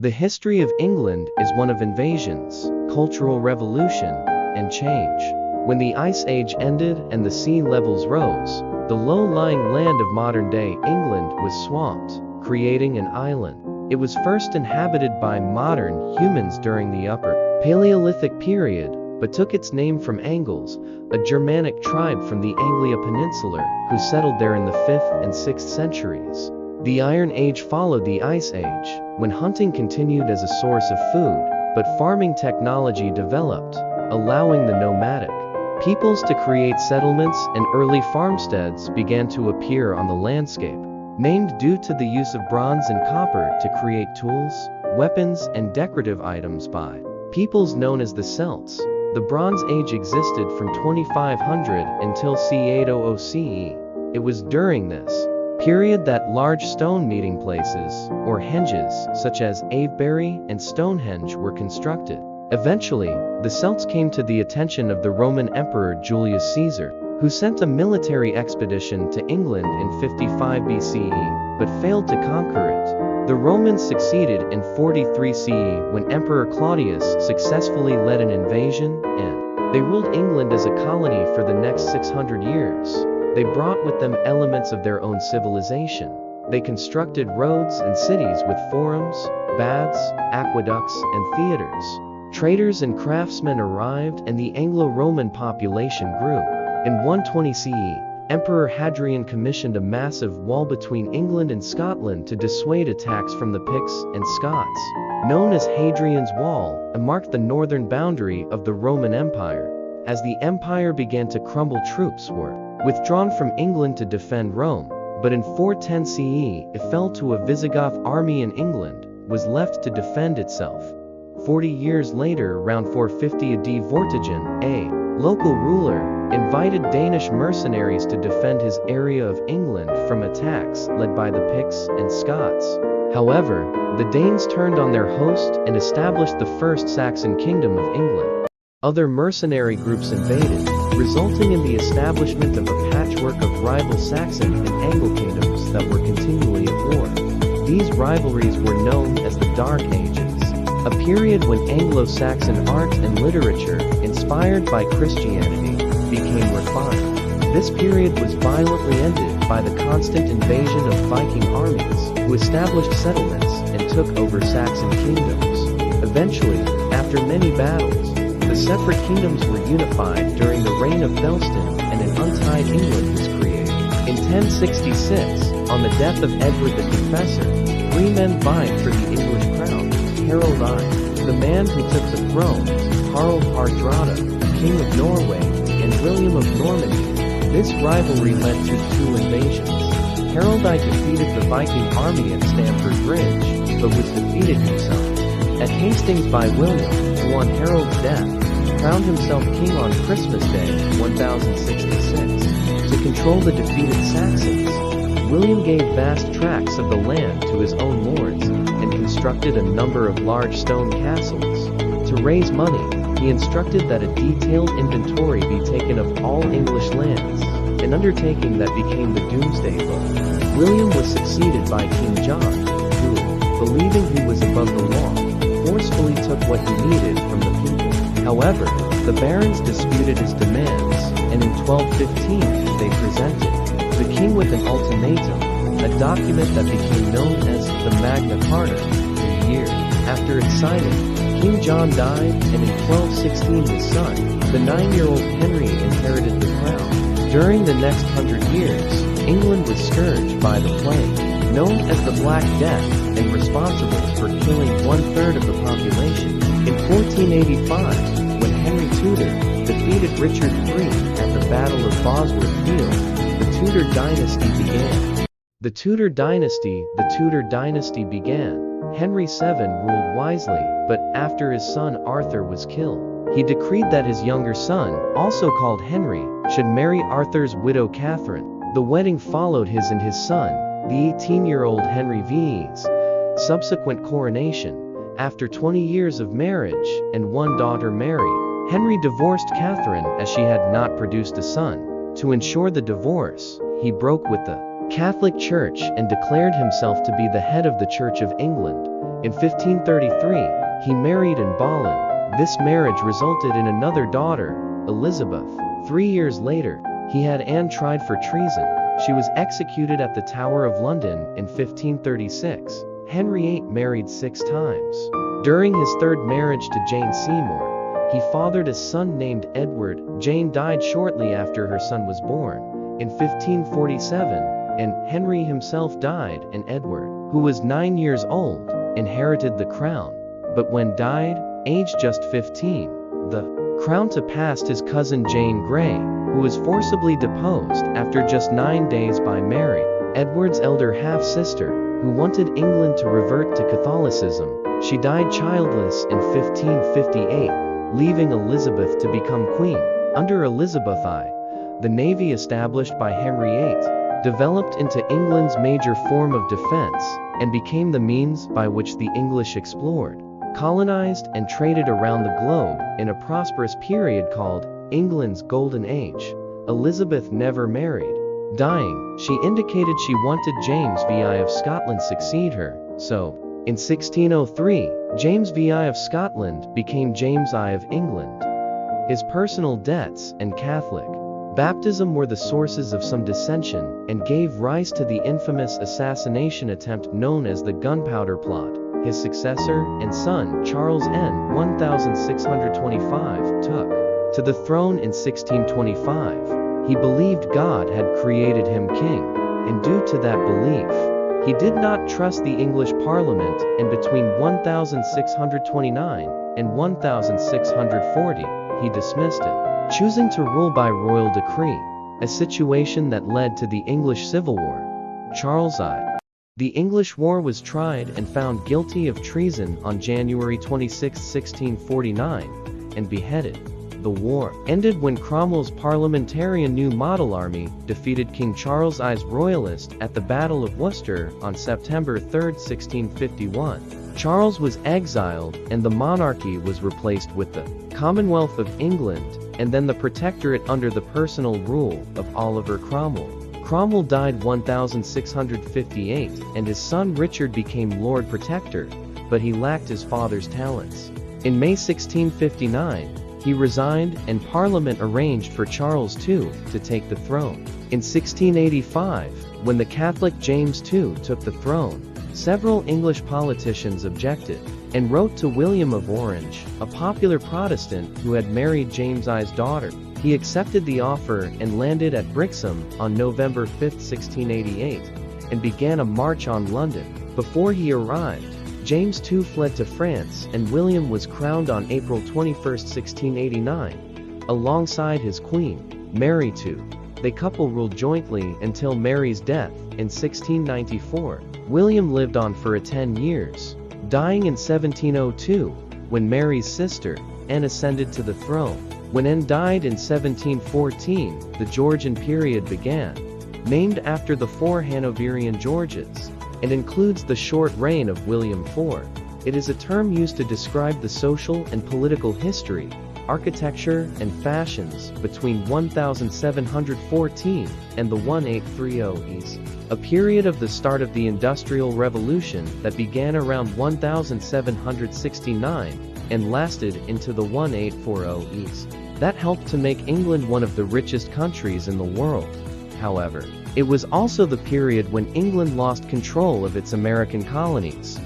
The history of England is one of invasions, cultural revolution, and change. When the Ice Age ended and the sea levels rose, the low-lying land of modern-day England was swamped, creating an island. It was first inhabited by modern humans during the Upper Paleolithic period, but took its name from Angles, a Germanic tribe from the Anglia Peninsula, who settled there in the 5th and 6th centuries. The Iron Age followed the Ice Age, when hunting continued as a source of food, but farming technology developed, allowing the nomadic peoples to create settlements, and early farmsteads began to appear on the landscape, named due to the use of bronze and copper to create tools, weapons, and decorative items by peoples known as the Celts. The Bronze Age existed from 2500 until C800 CE. It was during this period that large stone meeting places, or henges, such as Avebury and Stonehenge were constructed. Eventually, the Celts came to the attention of the Roman Emperor Julius Caesar, who sent a military expedition to England in 55 BCE, but failed to conquer it. The Romans succeeded in 43 CE when Emperor Claudius successfully led an invasion, and they ruled England as a colony for the next 600 years. They brought with them elements of their own civilization. They constructed roads and cities with forums, baths, aqueducts, and theaters. Traders and craftsmen arrived, and the Anglo-Roman population grew. In 120 CE, Emperor Hadrian commissioned a massive wall between England and Scotland to dissuade attacks from the Picts and Scots. Known as Hadrian's Wall, it marked the northern boundary of the Roman Empire. As the empire began to crumble, troops were withdrawn from England to defend Rome, but in 410 CE, it fell to a Visigoth army in England, was left to defend itself. 40 years later, around 450 AD, Vortigern, a local ruler, invited Danish mercenaries to defend his area of England from attacks led by the Picts and Scots. However, the Danes turned on their host and established the first Saxon kingdom of England. Other mercenary groups invaded, resulting in the establishment of a patchwork of rival Saxon and Anglo kingdoms that were continually at war. These rivalries were known as the Dark Ages, a period when Anglo-Saxon art and literature, inspired by Christianity, became refined. This period was violently ended by the constant invasion of Viking armies, who established settlements and took over Saxon kingdoms. Eventually, after many battles, the separate kingdoms were unified during the reign of Thelstan, and an untied England was created. In 1066, on the death of Edward the Confessor, 3 men vied for the English crown: Harold I, the man who took the throne, Harald Hardrada, King of Norway, and William of Normandy. This rivalry led to 2 invasions. Harold I defeated the Viking army at Stamford Bridge, but was defeated himself at Hastings by William, who on Harold's death, crowned himself king on Christmas Day, 1066. To control the defeated Saxons, William gave vast tracts of the land to his own lords, and constructed a number of large stone castles. To raise money, he instructed that a detailed inventory be taken of all English lands, an undertaking that became the Domesday Book. William was succeeded by King John, who, believing he was above the law, forcefully took what he needed from the people. However, the barons disputed his demands, and in 1215 they presented the king with an ultimatum, a document that became known as the Magna Carta. A year after its signing, King John died, and in 1216 his son, the 9-year-old Henry, inherited the crown. During the next 100 years, England was scourged by the plague, known as the Black Death, and responsible for killing 1/3 of the population. In 1485, when Henry Tudor defeated Richard III at the Battle of Bosworth Field, the Tudor dynasty began. The Tudor dynasty began. Henry VII ruled wisely, but after his son Arthur was killed, he decreed that his younger son, also called Henry, should marry Arthur's widow Catherine. The wedding followed his and his son, the 18-year-old Henry VI's subsequent coronation. After 20 years of marriage and 1 daughter Mary, Henry divorced Catherine as she had not produced a son. To ensure the divorce, he broke with the Catholic Church and declared himself to be the head of the Church of England. In 1533, he married in Bolin. This marriage resulted in another daughter, Elizabeth. 3 years later, he had Anne tried for treason. She was executed at the Tower of London in 1536. Henry VIII married 6 times. During his third marriage to Jane Seymour, he fathered a son named Edward. Jane died shortly after her son was born, in 1547, and Henry himself died, and Edward, who was 9 years old, inherited the crown. But when died, aged just 15, the crown to pass his cousin Jane Grey, who was forcibly deposed after just 9 days by Mary, Edward's elder half-sister, who wanted England to revert to Catholicism. She died childless in 1558, leaving Elizabeth to become queen. Under Elizabeth I, the navy established by Henry VIII developed into England's major form of defense and became the means by which the English explored, colonized, and traded around the globe in a prosperous period called England's Golden Age. Elizabeth never married. Dying, she indicated she wanted James VI of Scotland succeed her, so, in 1603, James VI of Scotland became James I of England. His personal debts and Catholic baptism were the sources of some dissension and gave rise to the infamous assassination attempt known as the Gunpowder Plot. His successor and son, Charles N. 1625, took to the throne in 1625. He believed God had created him king, and due to that belief, he did not trust the English Parliament, and between 1629 and 1640, he dismissed it, choosing to rule by royal decree, a situation that led to the English Civil War. Charles I. The English War was tried and found guilty of treason on January 26, 1649, and beheaded. The war ended when Cromwell's Parliamentarian New Model Army defeated King Charles I's Royalists at the Battle of Worcester on September 3, 1651. Charles was exiled and the monarchy was replaced with the Commonwealth of England and then the Protectorate under the personal rule of Oliver Cromwell. Cromwell died 1658 and his son Richard became Lord Protector, but he lacked his father's talents. In May 1659, he resigned and Parliament arranged for Charles II to take the throne. In 1685, when the Catholic James II took the throne, several English politicians objected and wrote to William of Orange, a popular Protestant who had married James I's daughter. He accepted the offer and landed at Brixham on November 5, 1688, and began a march on London. Before he arrived, James II fled to France and William was crowned on April 21, 1689, alongside his queen, Mary II. The couple ruled jointly until Mary's death in 1694. William lived on for 10 years, dying in 1702, when Mary's sister, Anne, ascended to the throne. When Anne died in 1714, the Georgian period began, named after the 4 Hanoverian Georges, and includes the short reign of William IV. It is a term used to describe the social and political history, architecture, and fashions between 1714 and the 1830s, a period of the start of the Industrial Revolution that began around 1769 and lasted into the 1840s. That helped to make England one of the richest countries in the world. However, it was also the period when England lost control of its American colonies.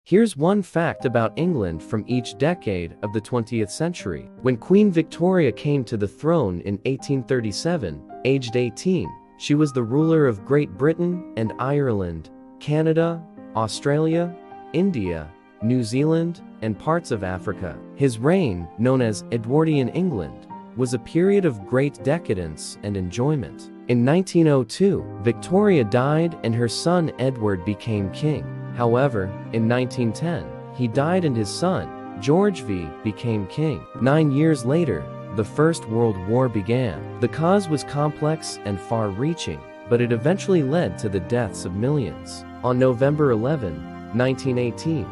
Here's one fact about England from each decade of the 20th century. When Queen Victoria came to the throne in 1837, aged 18, she was the ruler of Great Britain and Ireland, Canada, Australia, India, New Zealand, and parts of Africa. His reign, known as Edwardian England, was a period of great decadence and enjoyment. In 1902, Victoria died and her son Edward became king. However, in 1910, he died and his son, George V, became king. 9 years later, the First World War began. The cause was complex and far-reaching, but it eventually led to the deaths of millions. On November 11, 1918,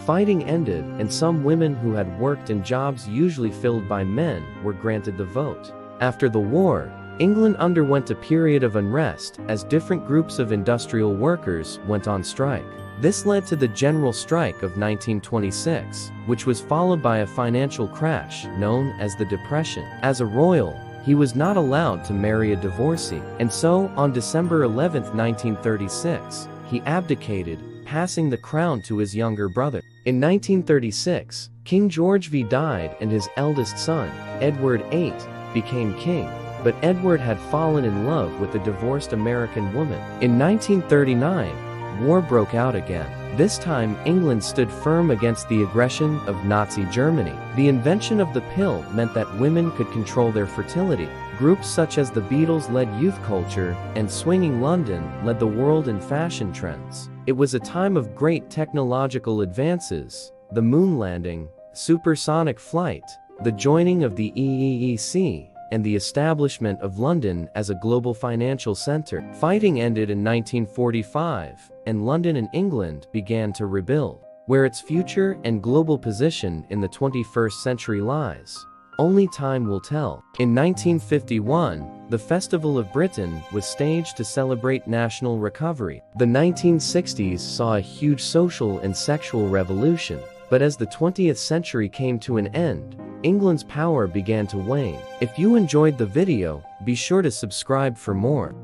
fighting ended and some women who had worked in jobs usually filled by men were granted the vote. After the war, England underwent a period of unrest as different groups of industrial workers went on strike. This led to the General Strike of 1926, which was followed by a financial crash known as the Depression. As a royal, he was not allowed to marry a divorcee, and so, on December 11, 1936, he abdicated, passing the crown to his younger brother. In 1936, King George V died and his eldest son, Edward VIII, became king, but Edward had fallen in love with a divorced American woman. In 1939, war broke out again. This time, England stood firm against the aggression of Nazi Germany. The invention of the pill meant that women could control their fertility. Groups such as the Beatles led youth culture, and swinging London led the world in fashion trends. It was a time of great technological advances: the moon landing, supersonic flight, the joining of the EEC, and the establishment of London as a global financial center. Fighting ended in 1945, and London and England began to rebuild. Where its future and global position in the 21st century lies, only time will tell. In 1951, the Festival of Britain was staged to celebrate national recovery. The 1960s saw a huge social and sexual revolution, but as the 20th century came to an end, England's power began to wane. If you enjoyed the video, be sure to subscribe for more.